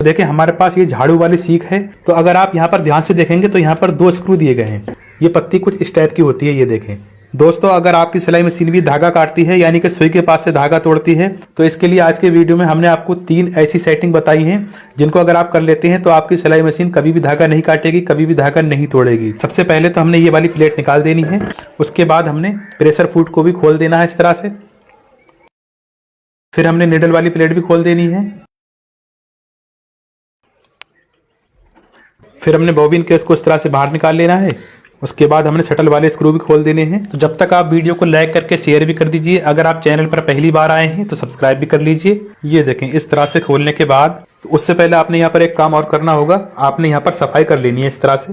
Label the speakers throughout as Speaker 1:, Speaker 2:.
Speaker 1: तो देखिए हमारे पास ये झाड़ू वाली सीख है। तो अगर आप यहाँ पर ध्यान से देखेंगे तो यहाँ पर 2 स्क्रू दिए गए हैं। ये पत्ती कुछ इस टाइप की होती है, ये देखें दोस्तों। अगर आपकी सिलाई मशीन भी धागा काटती है यानी कि सुई के पास से धागा तोड़ती है, तो इसके लिए आज के वीडियो में हमने आपको 3 ऐसी सेटिंग बताई हैं जिनको अगर आप कर लेते हैं तो आपकी सिलाई मशीन कभी भी धागा नहीं काटेगी, कभी भी धागा नहीं तोड़ेगी। सबसे पहले तो हमने ये वाली प्लेट निकाल देनी है। उसके बाद हमने प्रेशर फूट को भी खोल देना है इस तरह से। फिर हमने निडल वाली प्लेट भी खोल देनी है। फिर हमने बॉबिन केस को इस तरह से बाहर निकाल लेना है। उसके बाद हमने शटल वाले स्क्रू भी खोल देने हैं। तो जब तक आप वीडियो को लाइक करके शेयर भी कर दीजिए। अगर आप चैनल पर पहली बार आए हैं तो सब्सक्राइब भी कर लीजिए। ये देखें इस तरह से खोलने के बाद तो उससे पहले आपने यहाँ पर एक काम और करना होगा। आपने यहाँ पर सफाई कर लेनी है इस तरह से।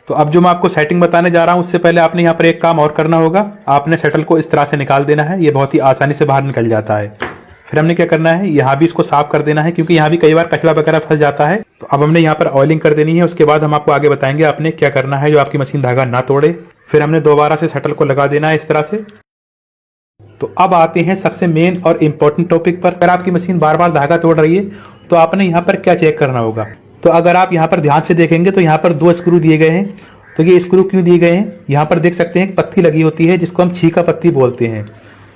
Speaker 1: तो अब जो मैं आपको सेटिंग बताने जा रहा हूँ उससे पहले आपने यहाँ पर एक काम और करना होगा। आपने शटल को इस तरह से निकाल देना है। ये बहुत ही आसानी से बाहर निकल जाता है। फिर हमने क्या करना है, यहाँ भी इसको साफ कर देना है क्योंकि यहाँ भी कई बार कचरा वगैरह फंस जाता है। तो अब हमने यहाँ पर ऑयलिंग कर देनी है। उसके बाद हम आपको आगे बताएंगे आपने क्या करना है जो आपकी मशीन धागा ना तोड़े। फिर हमने दोबारा से शटल को लगा देना है इस तरह से। तो अब आते हैं सबसे मेन और इम्पोर्टेंट टॉपिक पर। अगर आपकी मशीन बार बार धागा तोड़ रही है तो आपने यहाँ पर क्या चेक करना होगा। तो अगर आप यहाँ पर ध्यान से देखेंगे तो यहाँ पर 2 स्क्रू दिए गए हैं। तो ये स्क्रू क्यों दिए गए हैं, यहाँ पर देख सकते हैं पत्ती लगी होती है जिसको हम छीका पत्ती बोलते हैं।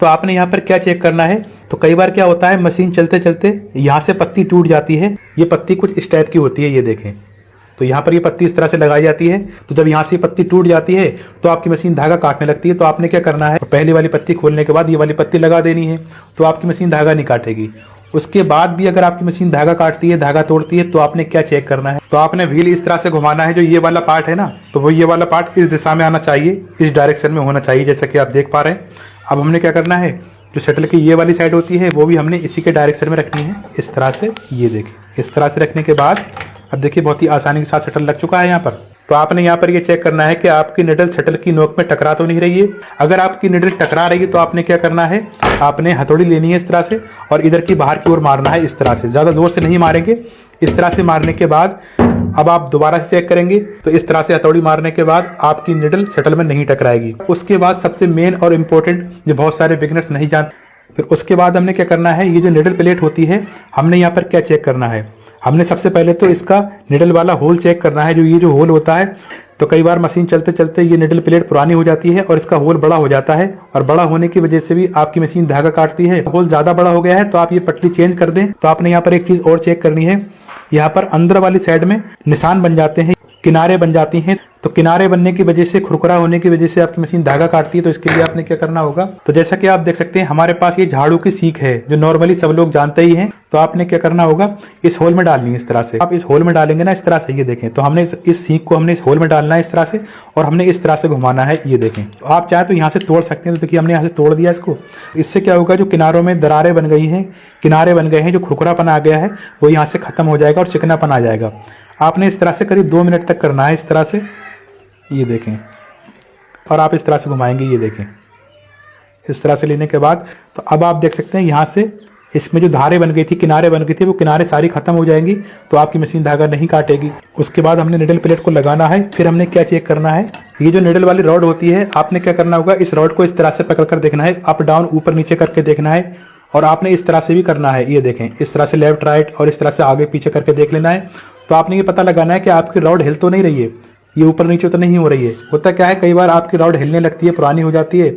Speaker 1: तो आपने यहाँ पर क्या चेक करना है, तो कई बार क्या होता है मशीन चलते चलते यहाँ से पत्ती टूट जाती है। ये पत्ती कुछ इस टाइप की होती है, ये देखें। तो यहाँ पर ये पत्ती इस तरह से लगाई जाती है। तो जब यहाँ से पत्ती टूट जाती है तो आपकी मशीन धागा काटने लगती है। तो आपने क्या करना है, तो पहली वाली पत्ती खोलने के बाद ये वाली पत्ती लगा देनी है। तो आपकी मशीन धागा नहीं काटेगी। उसके बाद भी अगर आपकी मशीन धागा काटती है, धागा तोड़ती है, तो आपने क्या चेक करना है, तो आपने व्हील इस तरह से घुमाना है। जो ये वाला पार्ट है ना, तो वो ये वाला पार्ट इस दिशा में आना चाहिए, इस डायरेक्शन में होना चाहिए, जैसा कि आप देख पा रहे हैं। अब हमने क्या करना है, जो शटल की ये वाली साइड होती है वो भी हमने इसी के डायरेक्शन में रखनी है इस तरह से। ये देखिए इस तरह से रखने के बाद अब देखिए बहुत ही आसानी के साथ शटल लग चुका है यहाँ पर। तो आपने यहाँ पर ये चेक करना है कि आपकी निडल शटल की नोक में टकरा तो नहीं रही है। अगर आपकी निडल टकरा रही है तो आपने क्या करना है, आपने हथौड़ी लेनी है इस तरह से और इधर की बाहर की ओर मारना है इस तरह से। ज़्यादा जोर से नहीं मारेंगे। इस तरह से मारने के बाद अब आप दोबारा से चेक करेंगे तो इस तरह से हथौड़ी मारने के बाद आपकी निडल शटल में नहीं टकराएगी। उसके बाद सबसे मेन और इम्पोर्टेंट जो बहुत सारे बिगिनर्स नहीं जानते, फिर उसके बाद हमने क्या करना है, ये जो निडल प्लेट होती है हमने यहाँ पर क्या चेक करना है। हमने सबसे पहले तो इसका निडल वाला होल चेक करना है। जो ये जो होल होता है, तो कई बार मशीन चलते चलते ये निडल प्लेट पुरानी हो जाती है और इसका होल बड़ा हो जाता है और बड़ा होने की वजह से भी आपकी मशीन धागा काटती है। होल ज़्यादा बड़ा हो गया है तो आप ये पटली चेंज कर दें। तो आपने यहाँ पर एक चीज़ और चेक करनी है, यहाँ पर अंदर वाली साइड में निशान बन जाते हैं, किनारे बन जाती हैं। तो किनारे बनने की वजह से, खुरखुरा होने की वजह से आपकी मशीन धागा काटती है। तो इसके लिए आपने क्या करना होगा, तो जैसा कि आप देख सकते हैं हमारे पास ये झाड़ू की सीख है जो नॉर्मली सब लोग जानते ही हैं। तो आपने क्या करना होगा, इस होल में डालनी है इस तरह से। आप इस होल में डालेंगे ना इस तरह से, ये देखें। तो हमने इस सीख को हमने इस होल में डालना है इस तरह से और हमने इस तरह से घुमाना है, ये देखें। तो आप चाहे तो यहाँ से तोड़ सकते हैं। तो देखिए हमने यहाँ से तोड़ दिया इसको। इससे क्या होगा, जो किनारों में दरारें बन गई हैं, किनारे बन गए हैं, जो खुरखुरापन आ गया है वो यहाँ से खत्म हो जाएगा और चिकनापन आ जाएगा। आपने इस तरह से करीब 2 मिनट तक करना है इस तरह से, ये देखें। और आप इस तरह से घुमाएंगे, ये देखें। इस तरह से लेने के बाद तो अब आप देख सकते हैं यहाँ से इसमें जो धारें बन गई थी, किनारे बन गई थी, वो किनारे सारी खत्म हो जाएंगी। तो आपकी मशीन धागा नहीं काटेगी। उसके बाद हमने निडल प्लेट को लगाना है। फिर हमने क्या चेक करना है, ये जो निडल वाली रॉड होती है, आपने क्या करना होगा, इस रॉड को इस तरह से पकड़ कर देखना है, अप डाउन ऊपर नीचे करके देखना है। और आपने इस तरह से भी करना है, ये देखें। इस तरह से लेफ्ट राइट और इस तरह से आगे पीछे करके देख लेना है। तो आपने ये पता लगाना है कि आपकी रॉड हिल तो नहीं रही है, ये ऊपर नीचे तो नहीं हो रही है। होता क्या है, कई बार आपकी रॉड हिलने लगती है, पुरानी हो जाती है,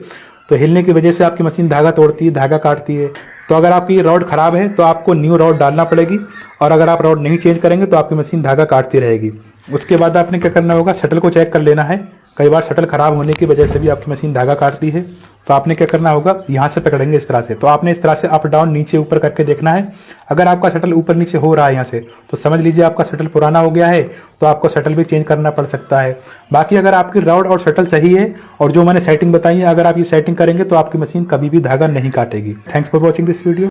Speaker 1: तो हिलने की वजह से आपकी मशीन धागा तोड़ती है, धागा काटती है। तो अगर आपकी रॉड खराब है तो आपको न्यू रॉड डालना पड़ेगी और अगर आप रॉड नहीं चेंज करेंगे तो आपकी मशीन धागा काटती रहेगी। उसके बाद आपने क्या करना होगा, शटल को चेक कर लेना है। कई बार शटल खराब होने की वजह से भी आपकी मशीन धागा काटती है। तो आपने क्या करना होगा, यहाँ से पकड़ेंगे इस तरह से। तो आपने इस तरह से अप डाउन नीचे ऊपर करके देखना है। अगर आपका शटल ऊपर नीचे हो रहा है यहाँ से, तो समझ लीजिए आपका शटल पुराना हो गया है, तो आपको शटल भी चेंज करना पड़ सकता है। बाकी अगर आपकी रॉड और शटल सही है और जो मैंने सेटिंग बताई है, अगर आप ये सेटिंग करेंगे तो आपकी मशीन कभी भी धागा नहीं काटेगी। Thanks for watching this video.